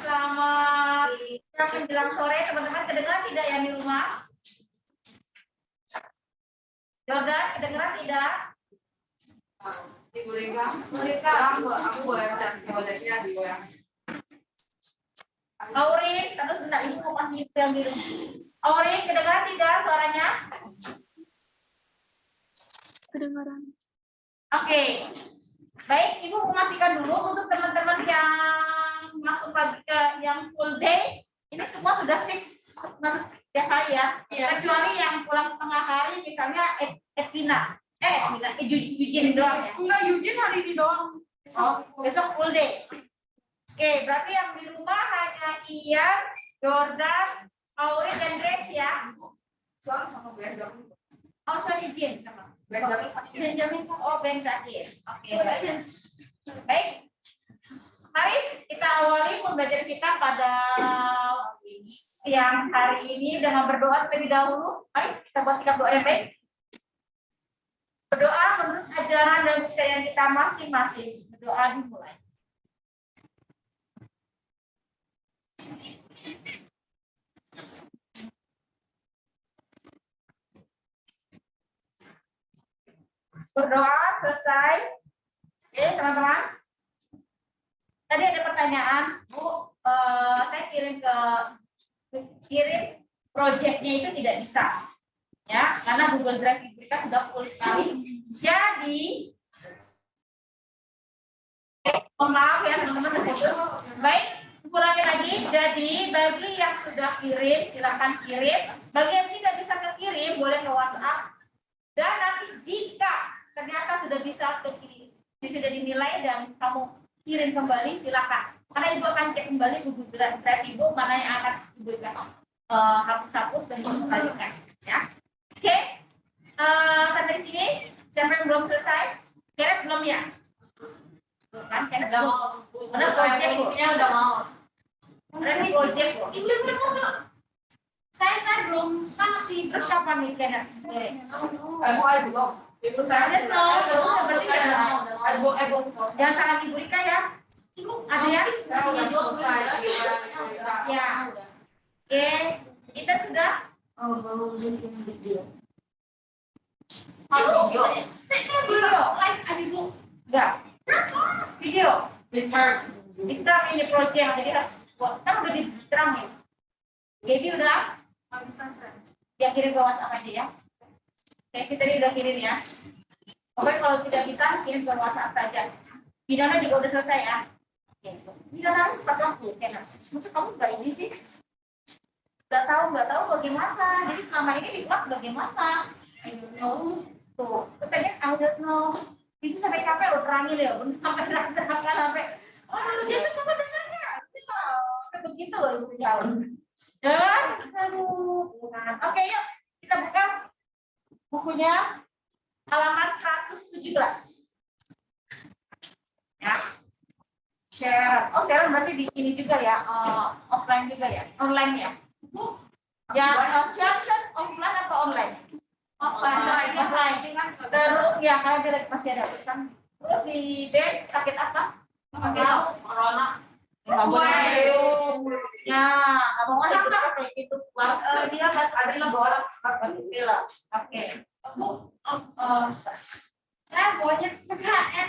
selamat menjelang sore teman-teman. Kedengaran tidak yang di rumah? Jordan, kedengaran tidak? Ibu Rika, aku boleh share di WA. Aurin, terus sebentar ibu mau pasang itu yang biru. Aurin, kedengaran tidak suaranya? Kedengaran. Oke. Baik, ibu mau matikan dulu untuk teman-teman yang masuk pagi yang full day. Ini semua sudah fix masuk tiap hari ya. Kecuali yang pulang setengah hari, misalnya Eugene doang ya. Enggak, Eugene hari ini doang. Oh, besok full day. Oke, berarti yang di rumah hanya Ian, Jordan, Aurin, dan Grace ya. Soal sama Benjamin. Oh, sorry Jin. Benjamin. Oh, Benjamin. Oke. Baik. Mari kita awali pembelajaran kita pada siang hari ini dengan berdoa terlebih dahulu. Mari kita buat sikap doa yang baik. Berdoa menurut ajaran dan kepercayaan kita masing-masing. Berdoa dimulai. Berdoa selesai. Oke, teman-teman. Tadi ada pertanyaan, Bu. Saya kirim projectnya itu tidak bisa, ya, karena Google Drive kita sudah full sekali. Jadi, maaf ya teman-teman terputus. Baik, ulangi lagi. Jadi bagi yang sudah kirim, silakan kirim. Bagi yang tidak bisa kirim, boleh ke WhatsApp. Dan nanti jika ternyata sudah bisa sudah dinilai dan kamu kirim kembali, silakan. Karena ibu akan cek kembali Google Drive ibu mana yang akan ibu hapus dan kembalikan. Ya, oke. Sampai di sini. Siapa yang belum selesai? Keret belum ya? Kan? Keret Udah belum. mau. Udah project bu. Udah mau. Udah project bu. Ibu saya belum sama sih. Terus kapan nih Keret? Aku belum. Besok saya Jangan salah Ibu Rika ya. Ibu Ada ya? Saya udah selesai. Ya. Oke, kita sudah. saya belum live ada Ibu. Enggak. Video. Return. Kita ini project jadi harus buat. Kan udah diterangin. Jadi udah. Dia kirim ke WhatsApp aja ya. Casey tadi udah kirim ya. Oke, kalau tidak bisa kirim ke WhatsApp saja. Bidana juga udah selesai ya. Bidana harus pakai waktu. Mungkin kamu nggak ini sih? Nggak tahu bagaimana. Jadi selama ini di kelas bagaimana? I don't know. Tuh, katanya I don't know. Itu sampai capek loh terangin ya. Sampai terang-terangkan sampai. Oh, lalu dia suka mendengarnya. Begitu loh ibu jauh. Dan, oke yuk kita buka bukunya halaman 117. Ya. Share. Oh, share berarti di ini juga ya, offline juga ya, online ya. Bu, Ya, share offline apa online? Offline. Terus ya karena dia masih ada urusan. Terus si Ben sakit apa? Corona. Enggak boleh. Ya, nggak mau itu kayak gitu. Dia ada 3 orang. Oke. Bu, saya bawanya PKN.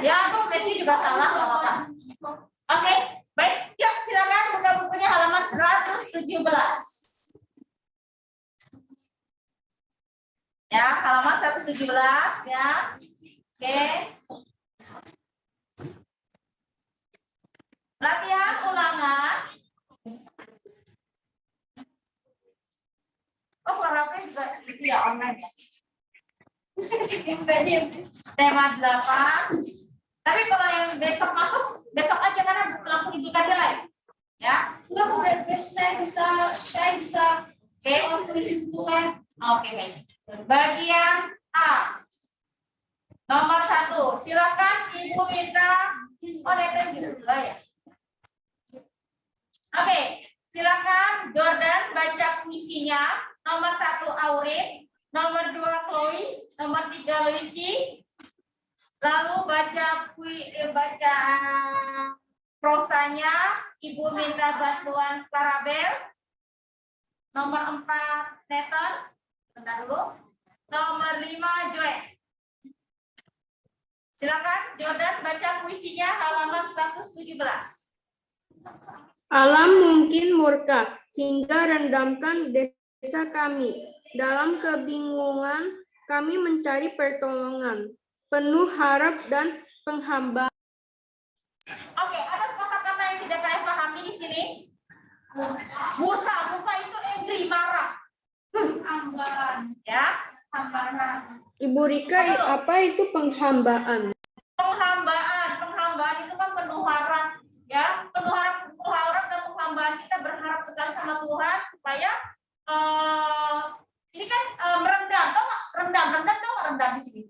Ya, aku berarti juga salah nggak apa-apa. Oke, baik. Yuk, silakan buka bukunya halaman 117. Ya, halaman 117 ya. Oke. Latihan ulangan. Oh, kurangnya juga itu ya online ya. Tema 8. Tapi kalau yang besok masuk, besok aja karena langsung ibu tadi live. Ya. Enggak Bu, saya bisa tulis buku saya. Oke, baik. Bagian A. Nomor 1. Silakan Ibu minta datang gitu ya. Oke, silakan Jordan baca puisinya. Nomor 1 Aurin, nomor 2 Chloe, nomor 3 Lucy. Lalu baca prosanya Ibu minta bantuan Clarabel. Nomor 4 Nathan. Bentar dulu. Nomor 5 Joy. Silakan Jordan baca puisinya halaman 117. Alam mungkin murka hingga rendamkan desa kami. Dalam kebingungan kami mencari pertolongan, penuh harap dan penghambaan. Oke, ada kosakata yang tidak kalian pahami di sini? Murka, murka itu angry, marah. Hambaan, ya, hambaan. Ibu Rika, apa itu penghambaan? Penghambaan itu kan penuh harap, ya, penuh harap dan penghambaan. Kita berharap sekali sama Tuhan supaya ini kan merendam, tau nggak? Rendam tau nggak rendam di sini?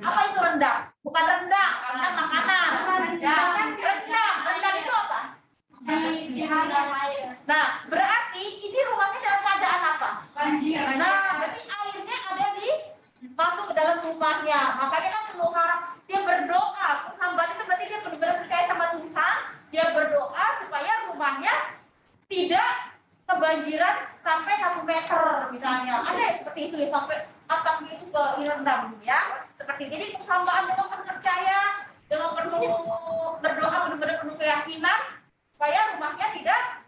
Apa itu rendam? Bukan rendang makanan. Rendam itu apa? Di air. Nah, berarti ini rumahnya dalam keadaan apa? Banjir. Nah, berarti airnya ada di masuk ke dalam rumahnya. Makanya kan penuh harap. Dia berdoa. Penghambaan itu berarti dia benar-benar percaya sama Tuhan. Dia berdoa supaya rumahnya tidak kebanjiran sampai 1 meter misalnya. Ada yang seperti itu ya, sampai atapnya itu direndam ya. Seperti ini. Jadi penghambaan dengan penuh percaya, dengan penuh berdoa, benar-benar penuh keyakinan supaya rumahnya tidak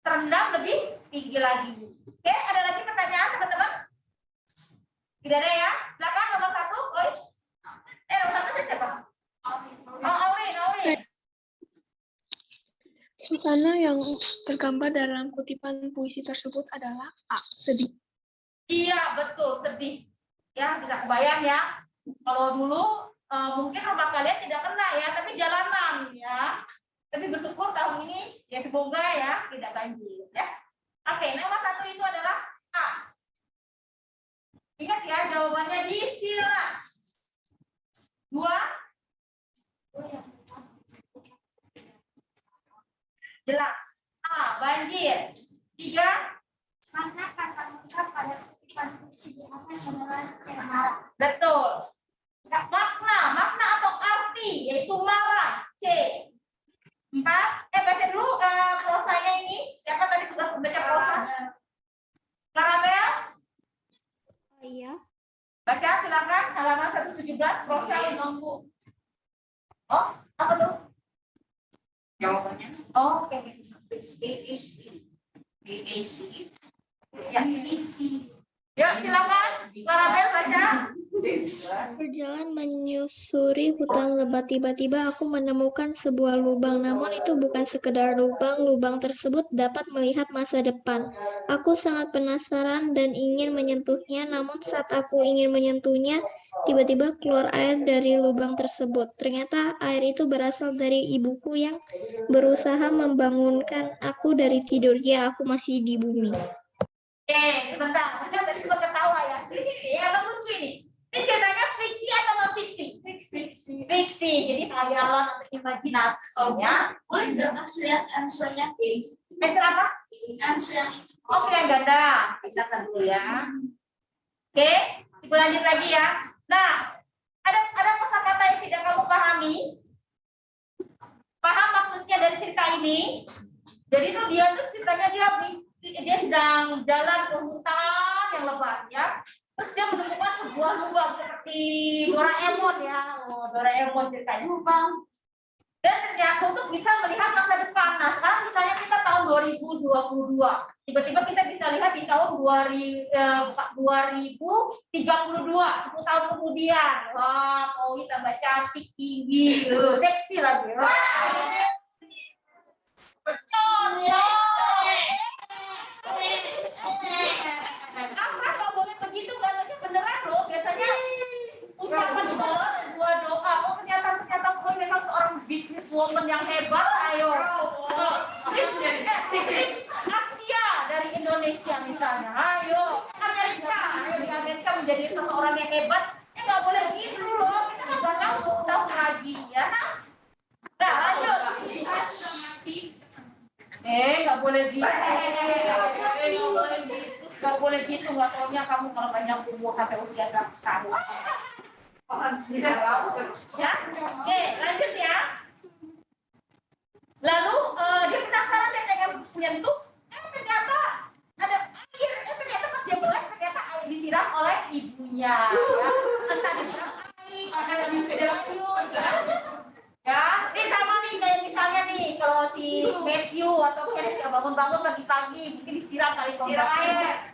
terendam lebih tinggi lagi. Oke, ada lagi pertanyaan teman-teman? Tidak ada ya? Silakan nomor 1, Oi. Nomor 1 itu siapa? Aurin. Suasana yang tergambar dalam kutipan puisi tersebut adalah sedih. Iya, betul, sedih. Ya, bisa kebayang ya. Kalau dulu mungkin rumah kalian tidak kena ya, tapi jalanan ya. Tapi bersyukur tahun ini ya semoga ya tidak banjir ya. Oke, nomor 1 itu adalah A. Ingat ya, jawabannya disilang. 2. Jelas. A. Banjir. 3. Karena kata lengkap pada kutipan puisi di atas adalah cemara. Betul. Makna atau arti yaitu marah. C. 4. Baca dulu prosanya ini. Siapa tadi tugas membaca prosa? Clarabel? Iya. Baca silakan halaman 117 prosa nunggu. Oh, apa tuh? Jawabannya. Oh, oke. Ya. Yuk, silakan. Clarabel baca. Berjalan menyusuri hutan lebat, tiba-tiba aku menemukan sebuah lubang, namun itu bukan sekedar lubang. Lubang tersebut dapat melihat masa depan. Aku sangat penasaran dan ingin menyentuhnya, namun saat aku ingin menyentuhnya, tiba-tiba keluar air dari lubang tersebut. Ternyata air itu berasal dari ibuku yang berusaha membangunkan aku dari tidur. Ya, aku masih di bumi. Sebentar. Tadi sempat ketawa ya. Ya, lucu ini. Ini ceritanya fiksi atau non fiksi? Fiksi. Jadi khayalan atau imajinasi ya. Boleh lihat answernya? Answer apa? Answer. Oke, yang ganda. Kita tentu ya. Oke, Ibu lanjut lagi ya. Nah, ada kosakata yang tidak kamu pahami? Paham maksudnya dari cerita ini? Jadi tuh dia tuh ceritanya dia sedang jalan ke hutan yang lebat ya. Terus dia menemukan sebuah lubang seperti Doraemon ya. Oh, Doraemon ceritanya. Lubang. Dan ternyata untuk bisa melihat masa depan. Nah, sekarang misalnya kita tahun 2022. Tiba-tiba kita bisa lihat di tahun 2032, 10 tahun kemudian. Wah, Kowi tambah cantik, tinggi, seksi lagi. Wah. Nggak boleh begitu, katanya beneran loh. Biasanya ucapan sebuah doa. Oh, ternyata Kowi memang seorang businesswoman yang hebat. Ayo. Asia dari Indonesia misalnya. Ayo. Amerika. Ayo di Amerika menjadi seseorang yang hebat. Nggak boleh gitu loh. Kita nggak tahu 10 tahun lagi ya. Nah, lanjut. Nggak boleh gitu. Nggak boleh gitu. Nggak taunya kamu kalau banyak umur sampai usia 100 tahun. Ya, oke, lanjut ya. menyentuh, ternyata ada air, ternyata pas dia melek ternyata air disiram oleh ibunya, ya. Entah disiram air, ya. Ini sama nih kayak misalnya nih kalau si Matthew atau Kenneth nggak bangun-bangun pagi-pagi, mungkin disiram kali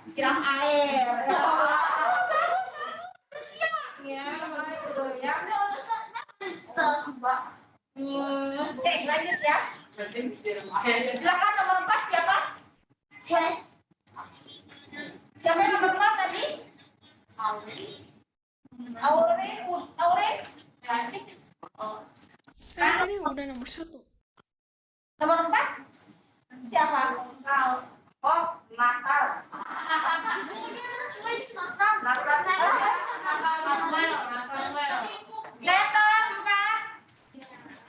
disiram air. Ya, gitu ya. Oke, lanjut ya. Silakan nomor 4 siapa? Siapa yang nomor 4 tadi? Aure? Saya tadi udah nomor 1. Nomor 4? Siapa? Oh, Natal. Neta, bukan?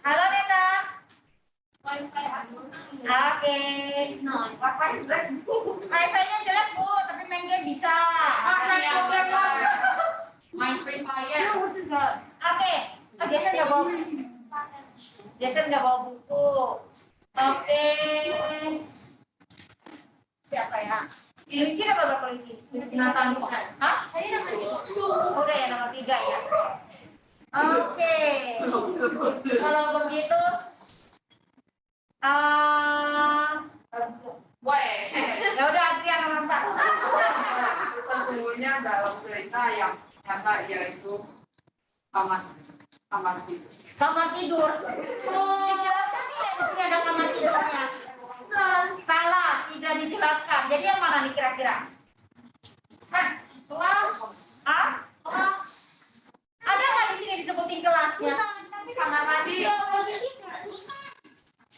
Halo Neta. Oke. Wifi-nya jelek Bu, tapi main game bisa. Main Free Fire. Oke. Jason nggak bawa buku. Oke. Siapa ya? Kelinci ada berapa kelinci? Nathan bukan. Hah? Udah ya nomor 3 ya. Oke. Kalau begitu, ya udah Adrian nomor 4. Sesungguhnya dalam cerita yang nyata yaitu kamar tidur. Kamar tidur. Dijelaskan tidak di sini ada kamar tidurnya? Salah, tidak dijelaskan. Jadi yang mana nih kira-kira? Kelas. Ada nggak di sini disebutin kelasnya? Kamar mandi.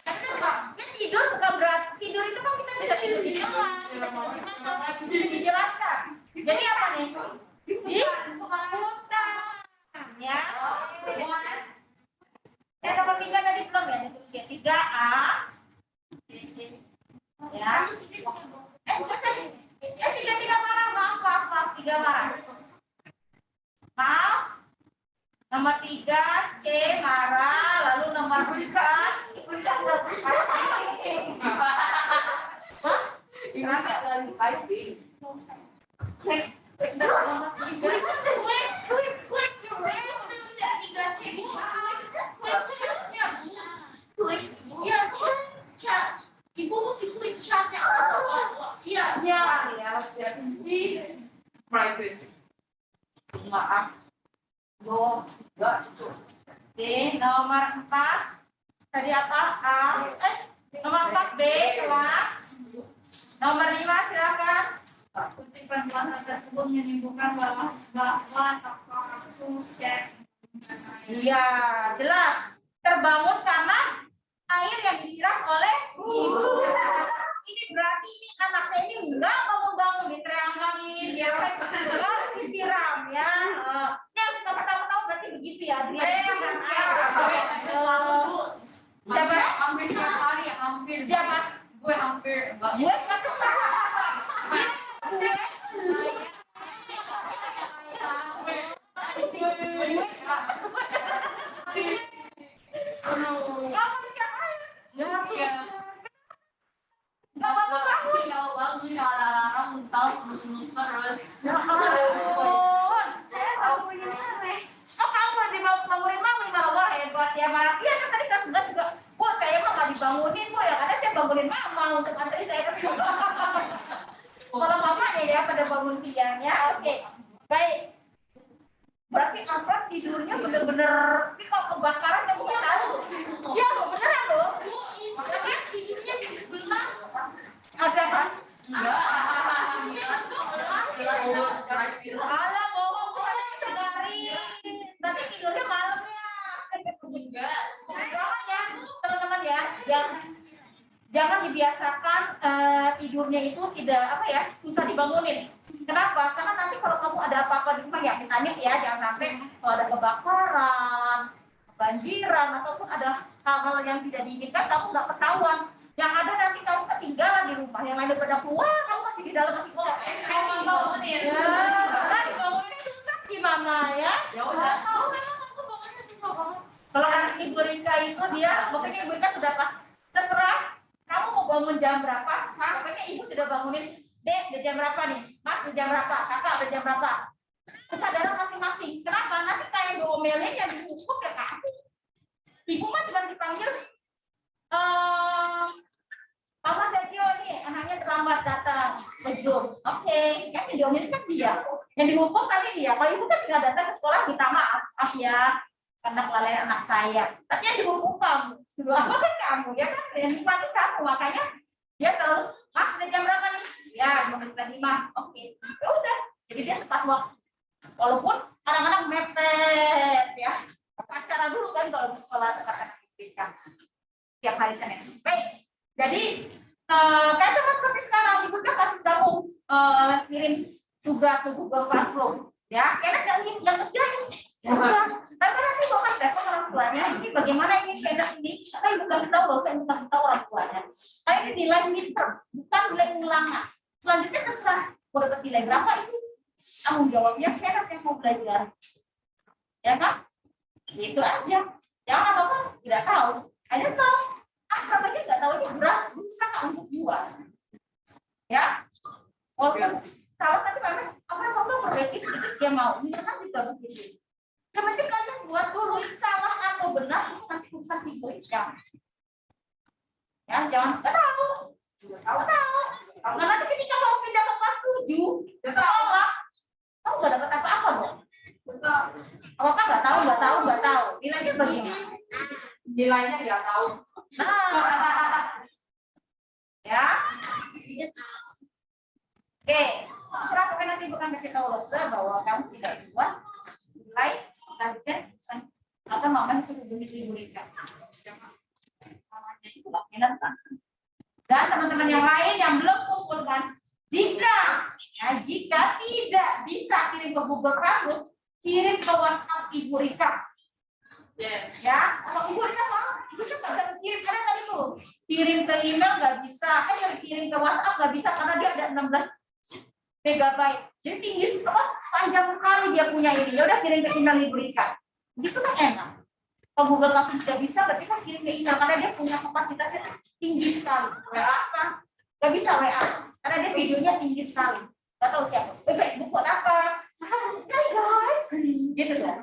Kan tidur bukan berarti tidur itu kan kita bisa tidur di kelas. Bisa dijelaskan. Jadi apa nih? Di hutan. Ya. Yang nomor 3 tadi belum ya? Ditulis ya 3A. Ya. Tiga marah, maaf, 3 marah. Maaf. Nomor 3 C marah, lalu nomor 4 Ibu mesti klik chatnya. Iya. Privacy. Maaf. Oke, nomor 4 tadi apa? Nomor 4 B kelas. Nomor 5 silakan. Kutipan bahasa tersebut menyebutkan bahwa aku cek. Iya, jelas. Terbangun karena air yang disiram oleh ibu. Ini berarti ini anaknya ini enggak mau bangun diterangin, dia harus disiram ya. Ini harus tahu berarti begitu ya, Adrian. Disiram air. Siapa? Hampir tiap hari, hampir. Siapa? Gue hampir. Gue satu salah. Kamu disiram air. Iya. Nggak mau bangun. Kalau bangun orang tahu terus. Ya ampun. Saya tahu punya aneh. Oh kamu dibangunin mami malah hebat ya malah. Iya kan tadi kelas 9 juga. Wah saya mah nggak dibangunin kok ya karena saya bangunin mama untuk antri saya ke sekolah. Kalau mama ya pada bangun siangnya. Oke. Baik. Berarti Afra tidurnya bener-bener ini kok kebakaran kamu nggak tahu. Iya beneran loh. Makanya tidurnya di sebelah. Ada apa? Enggak. Alah bohong kok ada yang sedari. Nanti tidurnya malam ya. Enggak. Jangan ya, teman-teman ya, jangan dibiasakan tidurnya itu tidak apa ya, susah dibangunin. Kenapa? Karena nanti kalau kamu ada apa-apa di rumah ya, amit ya, jangan sampai kalau ada kebakaran, kebanjiran, ataupun ada hal-hal yang tidak diinginkan, kamu nggak ketahuan. Yang ada nanti kamu ketinggalan di rumah, yang lain pada keluar, kamu masih di dalam masih keluar. Kamu bangunin. Ya, kan dibangunin susah gimana ya? Ya udah. Kalau anak Ibu Rika itu dia, pokoknya Ibu Rika sudah pas terserah kamu mau bangun jam berapa? Pokoknya ibu sudah bangunin. Dek, udah jam berapa nih? Mas, udah jam berapa? Kakak, udah jam berapa? Kesadaran masing-masing. Kenapa? Nanti kayak diomelin yang dihukum ya kamu. Ibu mah cuma dipanggil, Mama Sergio nih, anaknya terlambat datang ke Zoom. Oke, yang diomelin kan dia. Yang dihukum nanti dia. Kalau ibu kan tinggal datang ke sekolah, minta maaf ya, karena kelalaian anak saya. Tapi yang dihukum kamu. Dulu apa kan kamu? Ya kan, yang nikmatin kamu. Makanya dia selalu, Mas, udah jam berapa nih? Ya, 5:05. Oke, ya udah. Jadi dia tepat waktu. Walaupun kadang-kadang mepet ya. Acara dulu kan kalau di sekolah anak-anak tiap hari Senin. Baik. Jadi kayak sama seperti sekarang ibu kan kasih kamu kirim tugas ke Google Classroom. Ya, enak yang ngerjain. Ya udah. Tapi nanti kok kan telepon orang tuanya. Ini bagaimana ini saya ini? Saya ibu kasih tahu loh, saya ibu kasih tahu orang tuanya. Nah ini nilai midterm, bukan nilai ulangan. Selanjutnya terserah mau dapat nilai berapa itu tanggung jawabnya saya yang mau belajar. Ya kan? Itu aja. Jangan apa-apa tidak tahu. Hanya tahu. Namanya nggak tahu aja beras bisa nggak untuk jual. Ya. Walaupun salah nanti apa perbaiki sedikit dia mau. Ini kan juga begitu. Kemudian kalian buat dulu salah atau benar itu nanti urusan diberikan. Ya, jangan nggak tahu. Tahu. Nah, nanti ketika kamu pindah ke kelas 7, ya seolah kamu nggak dapat apa-apa dong. Apa nggak tahu. Nilainya bagaimana? Nilainya nggak tahu. Nah, ya. Oke, serah pokoknya nanti bukan kasih tahu Lose bahwa kamu tidak buat nilai target atau mama suruh diberikan. Mamanya itu bagian kan. Dan teman-teman yang lain yang belum kumpulkan, jika tidak bisa kirim ke Google Classroom, kirim ke WhatsApp Ibu Rika. Ya, kalau Ibu Rika mau, Ibu juga nggak bisa kirim karena tadi tuh kirim ke email nggak bisa, kirim ke WhatsApp nggak bisa karena dia ada 16 megabyte. Jadi tinggi panjang sekali dia punya ini. Ya udah kirim ke email Ibu Rika. Gitu kan enak. Kalau Google langsung tidak bisa, berarti kan kirim ke email karena dia punya kapasitasnya tinggi sekali. WA apa? Nggak bisa WA karena dia videonya tinggi sekali. Nggak tahu siapa. Facebook buat apa? Hai guys, gitu kan.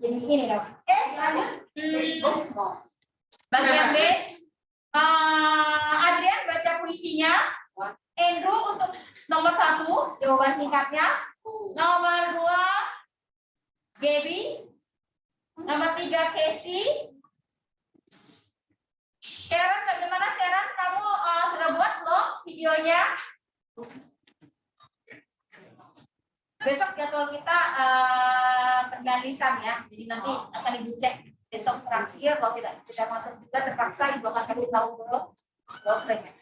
Jadi ini dong. Lanjut. Facebook. Bagian B. Adrian baca puisinya. Andrew untuk nomor 1 jawaban singkatnya. Nomor 2 Gaby. Nomor 3 Casey. Sharon, bagaimana Sharon? Kamu sudah buat belum videonya? Besok jadwal kita dengan lisan ya. Jadi nanti akan ibu cek besok terakhir. Kalau tidak masuk juga terpaksa ibu akan kasih tahu ke dosennya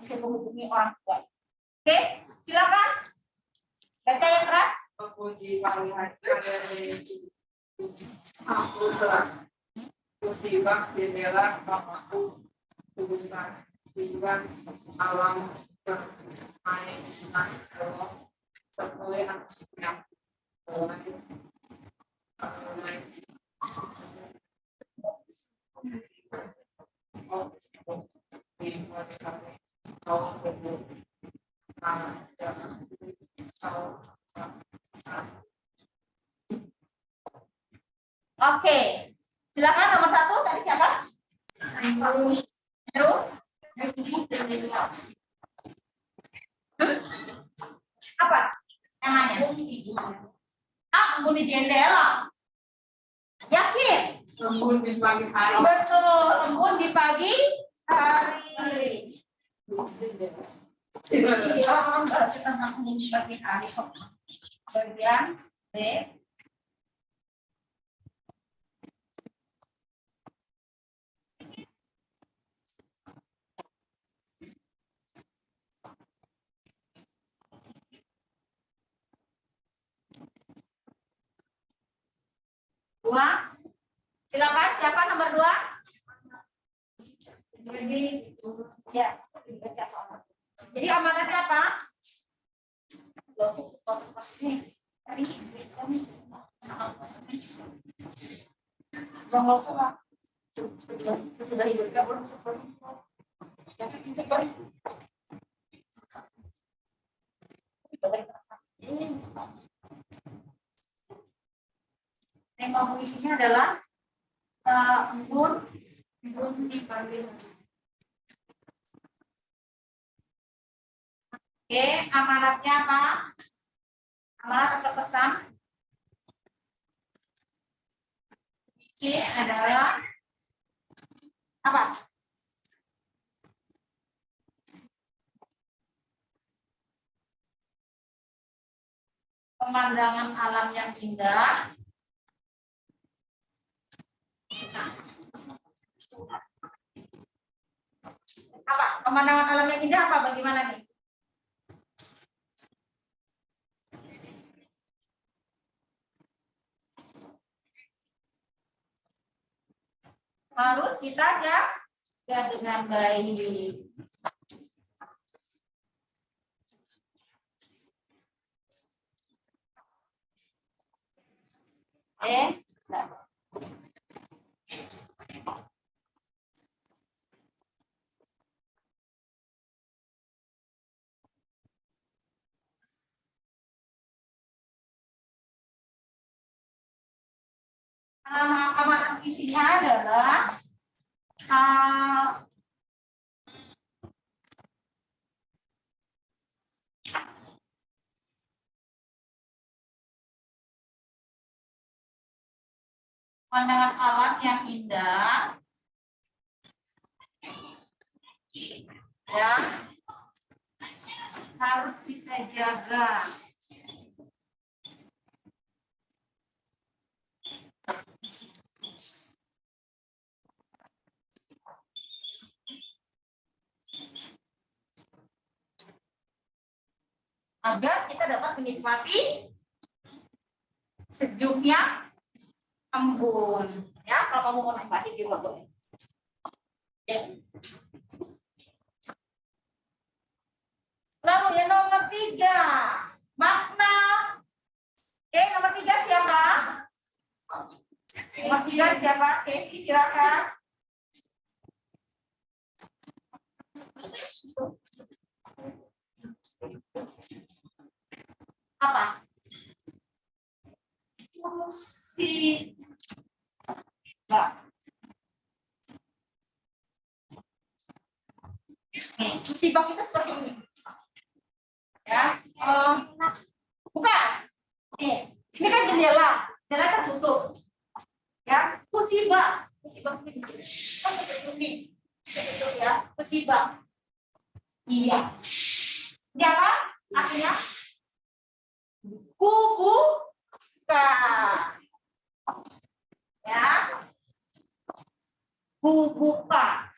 untuk menghubungi orang tua. Oke, silakan baca yang keras. Memuji pagi hari aku telah musibah jendela bapakku tubusan hiburan alam bermain Allah sesuai anaknya Oke, silakan nomor 1 tadi siapa? Terus? Apa namanya? Embun di jendela. Yakin? embun di pagi hari. Betul, embun di pagi hari. Iya, enggak kita ngomongin di pagi hari kok. Bagian B. Dua, silakan siapa nomor 2? Ya, jadi amanatnya apa? Sudah hidupnya belum Tema puisinya adalah embun di pagi. Oke, amanatnya apa? Amanat atau pesan? Oke, adalah apa? Pemandangan alam yang indah. Apa? Pemandangan alam yang indah apa? Bagaimana nih? Harus kita jaga dengan baik. Amanat isinya adalah pandangan alam yang indah, ya, harus kita jaga. Agar kita dapat menikmati sejuknya embun. Ya, kalau kamu mau nikmati juga boleh. Ya. Lalu yang nomor 3, makna. Oke, nomor 3 siapa? Nomor 3 siapa? Casey, silakan. Apa? Fungsi bak. Fungsi bak itu seperti ini. Ya, bukan. Ini kan jendela tertutup. Ya, fungsi bak ini. Ya, fungsi bak. Iya. Ini apa? Artinya kubuka. Ya. Kubuka.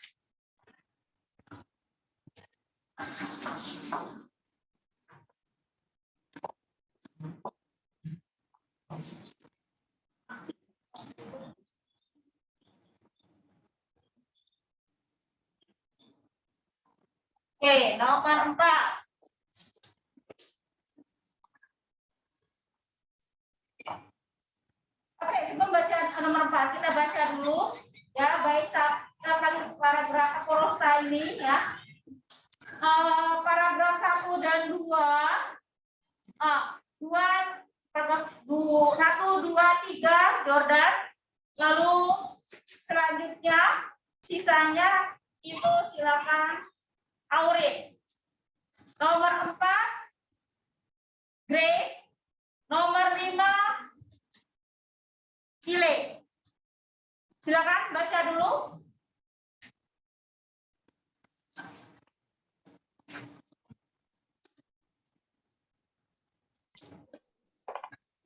Oke, nomor 4. Oke, sebelum baca nomor 4, kita baca dulu ya, baik paragraf prosa ini ya. Paragraf 1 dan 2. 1, 2, 3 Jordan. Lalu selanjutnya sisanya Ibu silakan Aurin. Nomor 4 Grace. Nomor 5 Ile. Silakan baca dulu.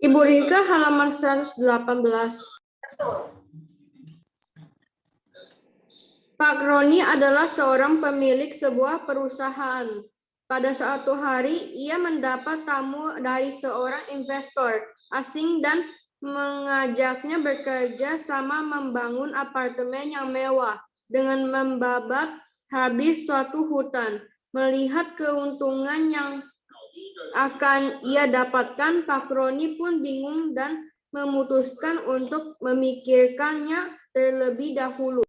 Ibu Rika halaman 118. Betul. Pak Roni adalah seorang pemilik sebuah perusahaan. Pada suatu hari, ia mendapat tamu dari seorang investor asing dan mengajaknya bekerja sama membangun apartemen yang mewah dengan membabat habis suatu hutan. Melihat keuntungan yang akan ia dapatkan, Pak Roni pun bingung dan memutuskan untuk memikirkannya terlebih dahulu.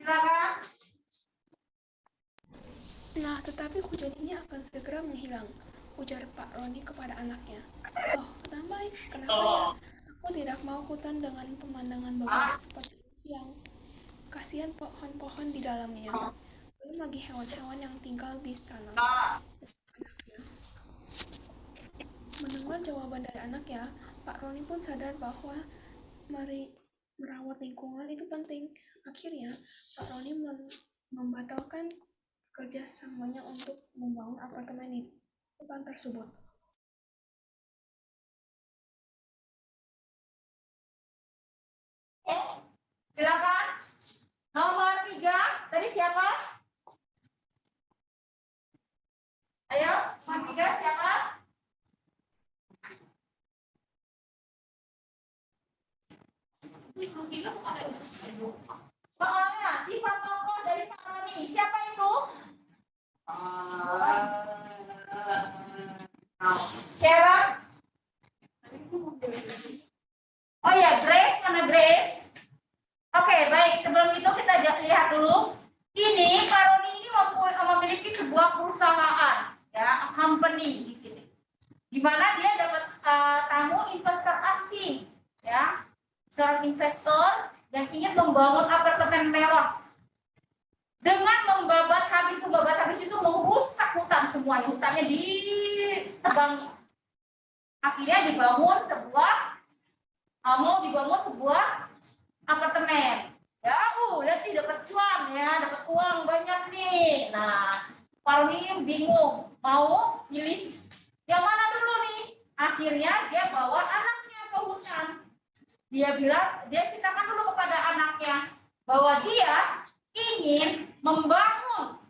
Silakan. Nah, tetapi hujan ini akan segera menghilang, ujar Pak Roni kepada anaknya. Oh, kenapa ya? Aku tidak mau hutan dengan pemandangan bagus seperti yang kasihan pohon-pohon di dalamnya. Belum lagi hewan-hewan yang tinggal di sana. Mendengar jawaban dari anaknya, Pak Roni pun sadar bahwa merawat lingkungan itu penting. Akhirnya, Pak Roni membatalkan kerjasamanya untuk membangun apartemen di hutan tersebut. Silakan. Nomor 3, tadi siapa? Ayo, nomor 3 siapa? Soalnya sifat tokoh dari Pak Roni, siapa itu? Sharon? Oh ya, Grace, mana Grace? Oke, baik. Sebelum itu kita lihat dulu. Ini Pak Roni ini memiliki sebuah perusahaan, ya, company di sini. Di mana dia dapat tamu investor asing, ya, seorang investor yang ingin membangun apartemen mewah. Dengan membabat habis itu merusak hutan semuanya, hutannya ditebang. Akhirnya dibangun sebuah apartemen. Ya, lihat sih dapat cuan ya, dapat uang banyak nih. Nah, Pak Roni ini bingung mau pilih yang mana dulu nih. Akhirnya dia bawa anaknya ke hutan. Dia ceritakan dulu kepada anaknya bahwa dia ingin membangun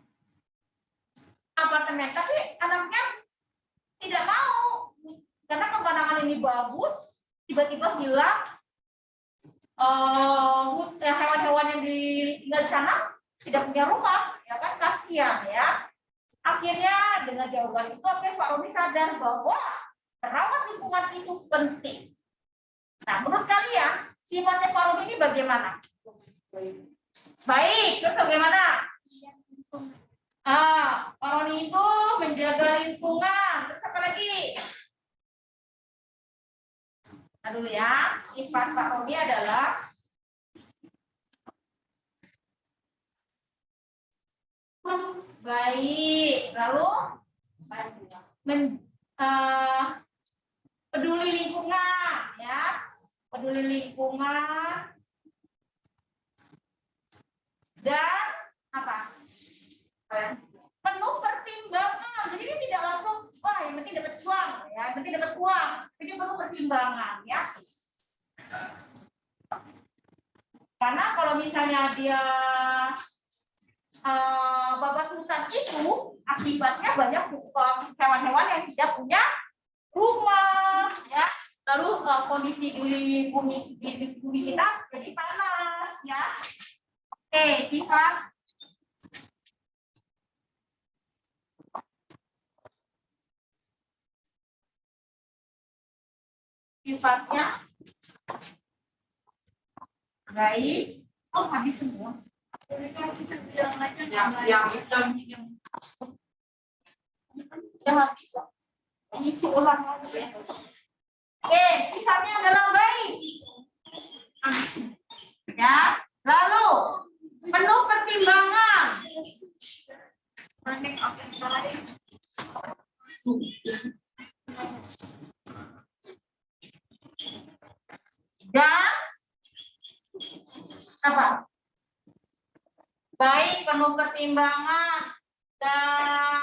apartemen, tapi anaknya tidak mau karena pemandangan ini bagus. Tiba-tiba hilang. Hewan-hewan yang tinggal di sana tidak punya rumah, ya kan, kasihan ya. Akhirnya dengan jawaban itu, Pak Roni sadar bahwa merawat lingkungan itu penting. Nah, menurut kalian sifatnya Pak Roni ini bagaimana? Baik, terus bagaimana? Pak Roni itu menjaga lingkungan. Terus apa lagi? Nah, dulu ya, sifat Pak Roni adalah baik, lalu peduli lingkungan, ya, peduli lingkungan dan apa? Penuh pertimbangan. Jadi ini tidak langsung, wah yang penting dapat cuan, ya, yang penting dapat uang. Ini perlu pertimbangan, ya. Karena kalau misalnya dia babat hutan itu, akibatnya banyak hewan-hewan yang tidak punya rumah, ya. Lalu kondisi di bumi kita jadi panas, ya. Oke, sifat sifatnya baik. Oh, habis semua. Yang habis. Ini si ulang lagi ya. Oke, sifatnya adalah baik. Ya, lalu penuh pertimbangan. Dan apa? Baik, penuh pertimbangan dan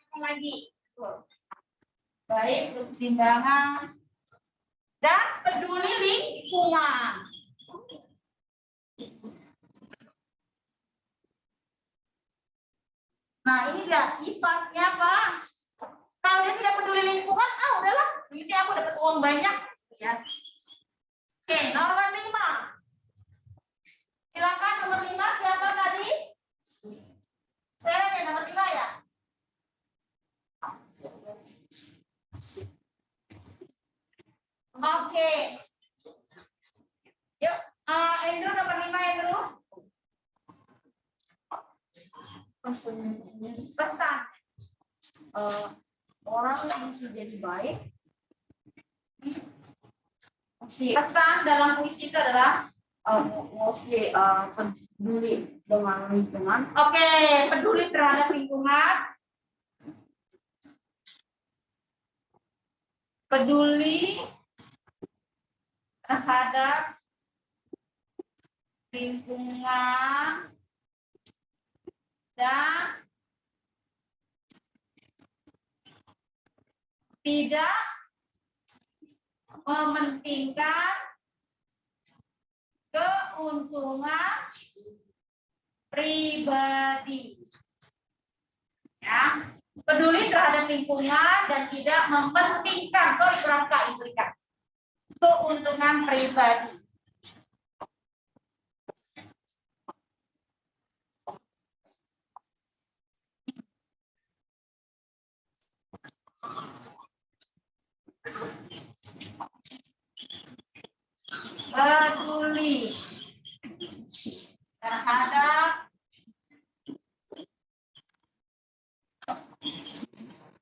apa lagi? Baik, penuh pertimbangan dan peduli lingkungan. Nah, ini dia sifatnya, Pak. Kalau dia tidak peduli lingkungan, udahlah, ini aku dapat uang banyak, ya. Oke, nomor 5. Silakan nomor 5, siapa tadi? Saya ada nomor 5 ya. Oke. Yuk, Andrew nomor 5, Andrew. pesan orang mesti jadi baik. Pesan dalam puisi itu adalah peduli dengan lingkungan. Oke, peduli terhadap lingkungan. Peduli terhadap lingkungan dan tidak mementingkan keuntungan pribadi. Ya, peduli terhadap lingkungan dan tidak mementingkan, keuntungan pribadi.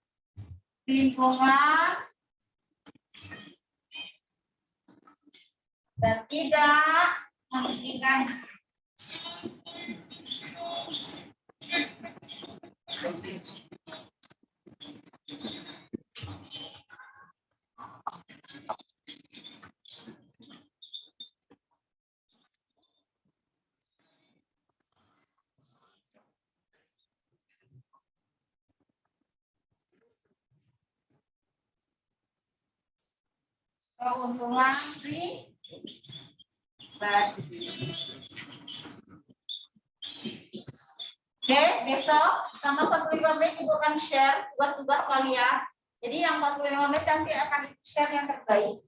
Peduli terhadap lingkungan dan tidak mementingkan keuntungan pribadi. Oke, besok sama 45 menit Ibu akan share tugas-tugas kalian. Jadi yang 45 menit nanti akan share yang terbaik.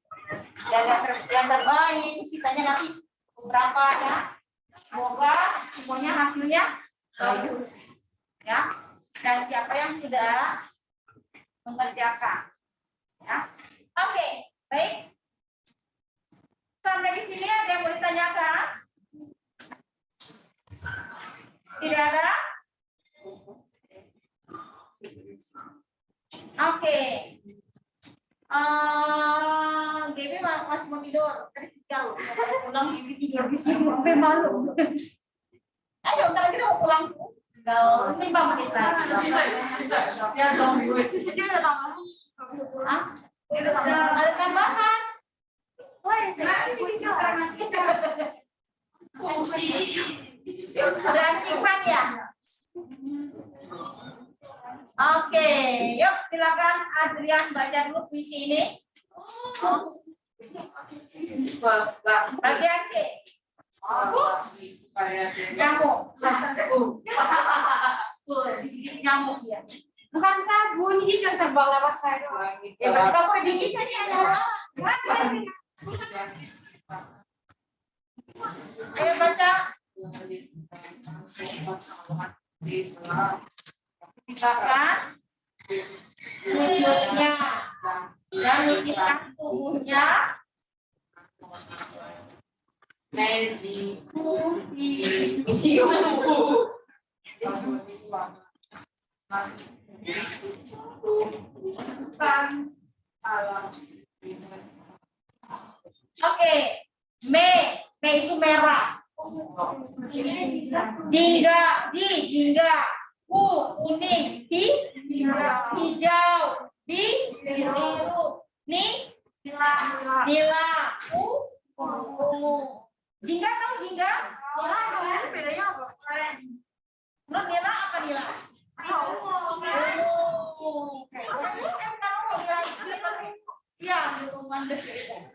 Yang terbaik, sisanya nanti beberapa ya. Semoga semuanya hasilnya bagus. Ya. Dan siapa yang tidak mengerjakan. Ya. Oke, baik. Sampai di sini ada yang mau ditanyakan? Tidak ada? Oke. Gaby masih mau tidur. Tadi tinggal pulang Gaby tidur di sini sampai malam. Ayo, ntar lagi mau pulang. Tinggal 5 menit lagi. Ya dong. Dia udah tambah. Hah? Ada tambahan. Wah, ini bisa nanti. Fungsi. Racikan ya. Oke, yuk silakan Adrian baca dulu puisi ini. Bagian C. Nyamuk. Nyamuk ya. Bukan sabun, ini cuma terbang lewat saya doang. Ya berarti kamu dingin aja. Ayo baca. Silakan. Wujudnya dan lukisan tubuhnya. Oke, me itu merah. Jingga, kuning, hijau, biru, nila, ungu. Jingga tahu jingga? Bedanya apa? Menurut nila apa nila? Ya, lingkungan dekat.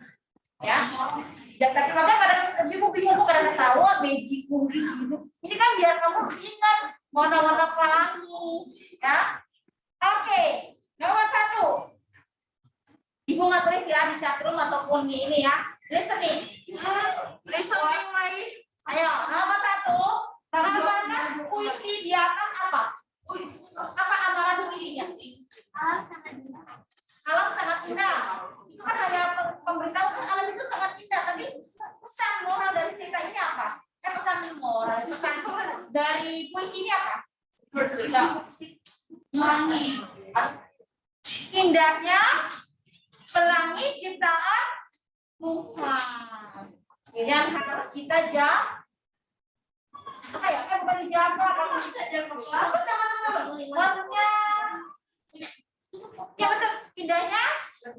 Ya, tapi makanya kadang ibu bingung tuh kadang ketawa magic kuning gitu. Ini kan biar kamu ingat warna-warna pelangi, ya. Oke, nomor 1. Ibu nggak tulis ya di chat room ataupun di ini ya. Listening lagi. Ayo, nomor 1. Amalan puisi di atas apa? Apa amalan puisinya? Alam sangat indah. Itu kan hanya pemberitahuan alam itu sangat indah. Tapi pesan moral dari cerita ini apa? Pesan moral, pesan dari puisi ini apa? Pelangi. Indahnya pelangi ciptaan Tuhan. Yang harus kita jaga. Kayak bukan dijaga, kamu bisa jaga. Maksudnya, ya betul. Indahnya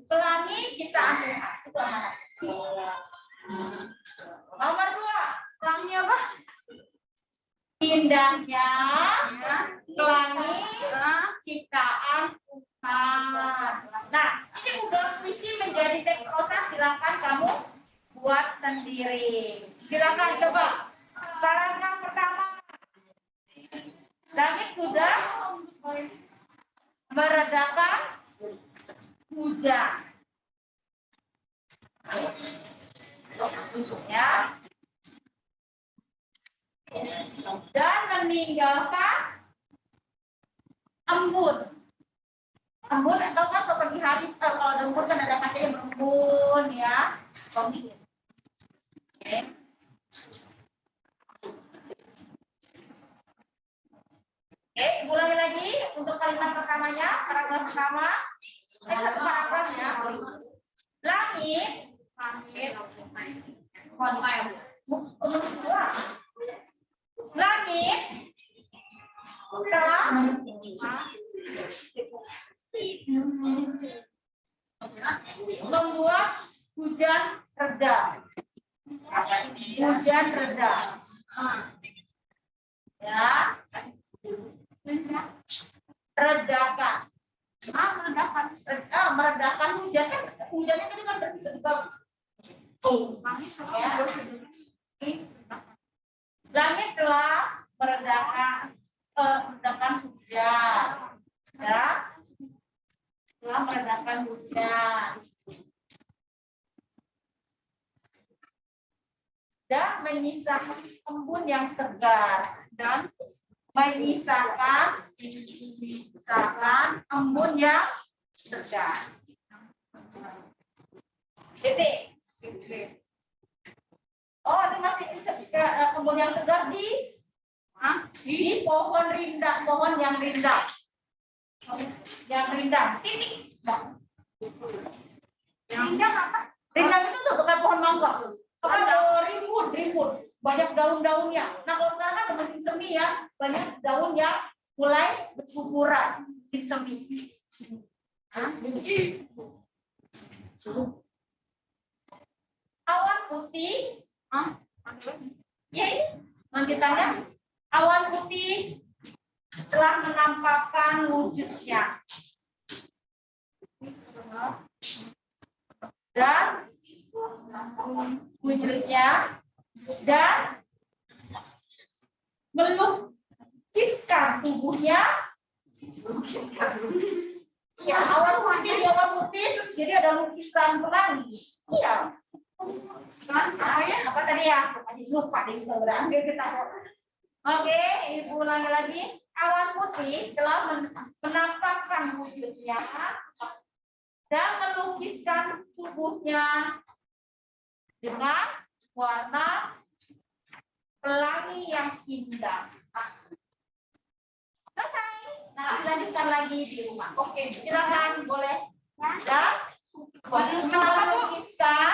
pelangi ciptaan Tuhan. Itu amanat. Nomor 2, pelangi apa? Indahnya pelangi ciptaan Tuhan. Nah, ini udah puisi menjadi teks prosa, silakan kamu buat sendiri. Silakan coba. Paragraf pertama. Langit sudah meredakan hujan. Ya. Dan meninggalkan embun. Embun atau kan kalau pagi hari kalau ada embun kan ada kacanya berembun ya. Oke. Oke, ulangi lagi untuk kalimat pertamanya, paragraf pertama. Paragrafnya. Langit. Langit telah membuat hujan reda. Hujan reda. Ya. Redakan. Meredakan hujan kan hujannya tadi kan bersih sedikit. Ya. Langit telah meredakan hujan. Ya. Telah meredakan hujan. Dan menyisakan embun yang segar dan menyisakan embun yang segar. Titik. Oh, itu masih embun yang segar di pohon rindang, pohon yang rindang. Yang rindang. Titik. Rindang apa? Rindang itu tuh bukan pohon mangga. Ada rimbun, banyak daun-daunnya. Nah, kalau sekarang ada mesin semi ya, banyak daun yang mulai berguguran, mesin semi. Awan putih, ya ini, nanti tanya. Awan putih telah menampakkan wujudnya. Dan melukiskan tubuhnya. Ya, awan putih terus jadi ada lukisan pelangi. Iya. Apa tadi ya? Lupa deh sebenarnya. Oke, Ibu ulangi lagi. Awan putih telah menampakkan wujudnya dan melukiskan tubuhnya dengan warna pelangi yang indah. Selesai. Nah, lanjutkan lagi di rumah. Oke, silakan boleh. Ya. Kenapa melukis